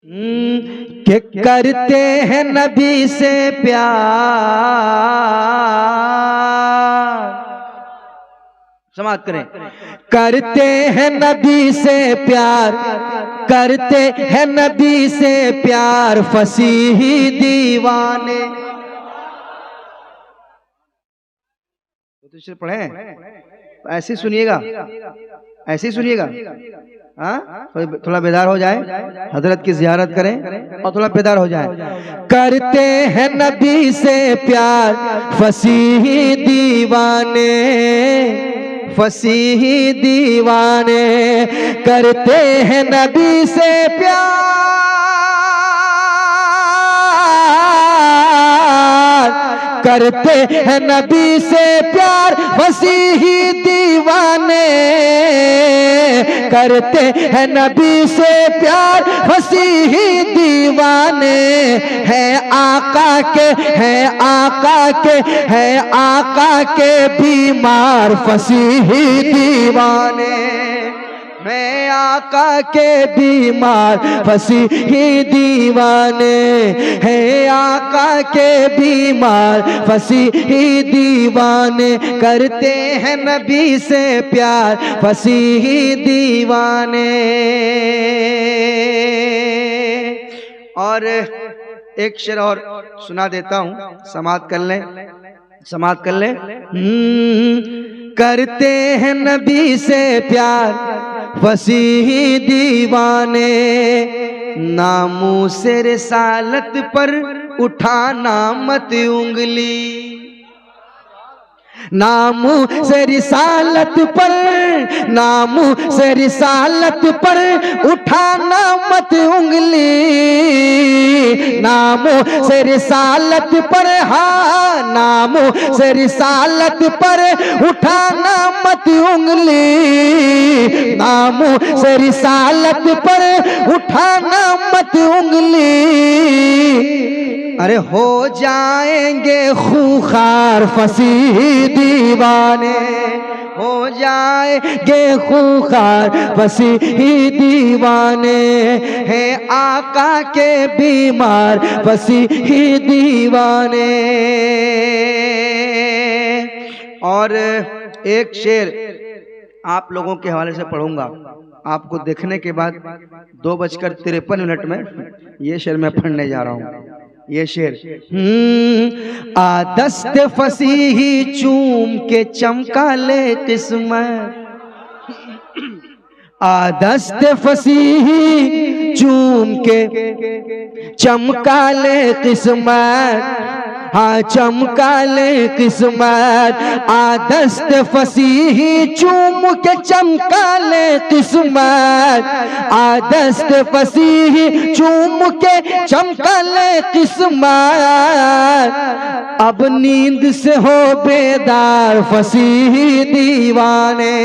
कि करते हैं नबी से प्यार। समाप्त करें। करते हैं नबी से प्यार, करते हैं नबी से प्यार फसीही दीवाने। तो पढ़े ऐसे सुनिएगा, ऐसे ही सुनिएगा। हाँ, थोड़ा बेदार हो जाए, हजरत की जियारत करें और थोड़ा बेदार हो जाए। करते हैं नबी से प्यार फसीही दीवाने, फसीही दीवाने। करते हैं नबी से प्यार, करते हैं नबी से प्यार फसीही दीवाने। करते हैं नबी से प्यार फसीही दीवाने। है आका के, है आका के, है आका के बीमार फसीही दीवाने। मैं आका के बीमार फसीही दीवाने, है आका के बीमार फसीही दीवाने। करते हैं नबी से प्यार फसीही दीवाने। और एक शेर और सुना देता हूं, समाप्त कर लें, समाप्त कर लें। करते हैं नबी से प्यार फसीही दीवाने। नामू से रिसालत पर उठाना मत उंगली, नामू से रिसालत पर, नामू से रिसालत पर उठाना मत उंगली। नामू से रिसालत पर, हाँ नामू से रिसालत पर उठाना मत उंगली। नामू से रिसालत पर उठाना मत उंगली। अरे हो जाएंगे खूंखार फसीही दीवाने, हो जाएंगे खूंखार फसीही दीवाने। है आका के बीमार फसीही दीवाने। और एक शेर आप लोगों के हवाले से पढ़ूंगा, आपको देखने के बाद 2:53 में ये शेर मैं पढ़ने जा रहा हूँ। ये शेर आदस्त फसीही चूम के चमका ले किस्मत, आदस्त फसीही चूम के चमका ले किस्मत। हाँ चमका ले किस्मत। आदस्त फसीही चूम के चमका ले किस्मत। आदस्त फसीही चूम के चमका ले किस्मत। अब नींद से हो बेदार फसीही दीवाने,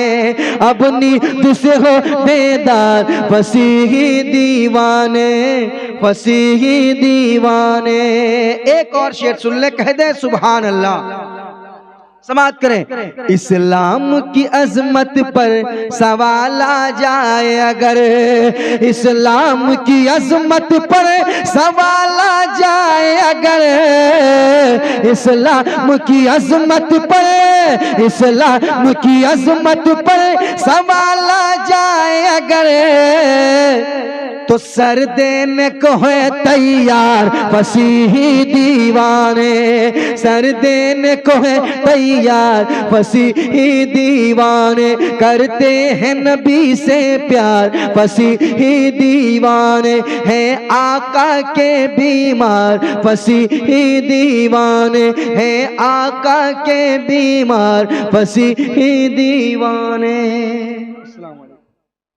अब नींद से हो बेदार फसीही दीवाने, फसीही दीवाने। एक और शेर सुन ले, कह दे सुभान अल्लाह। समाप्त करें। इस्लाम की अजमत पर सवाल आ जाए अगर, इस्लाम की अजमत पर सवाल आ जाए अगर। इस्लाम की अजमत पर, इस्लाम की अजमत पर सवाल आ जाए अगर। तो सर देने को है तैयार फसीही दीवाने, सर देने को है तैयार फसीही दीवाने। करते हैं नबी से प्यार फसीही दीवाने। है आका के बीमार फसीही दीवाने, है आका के बीमार फसीही दीवाने।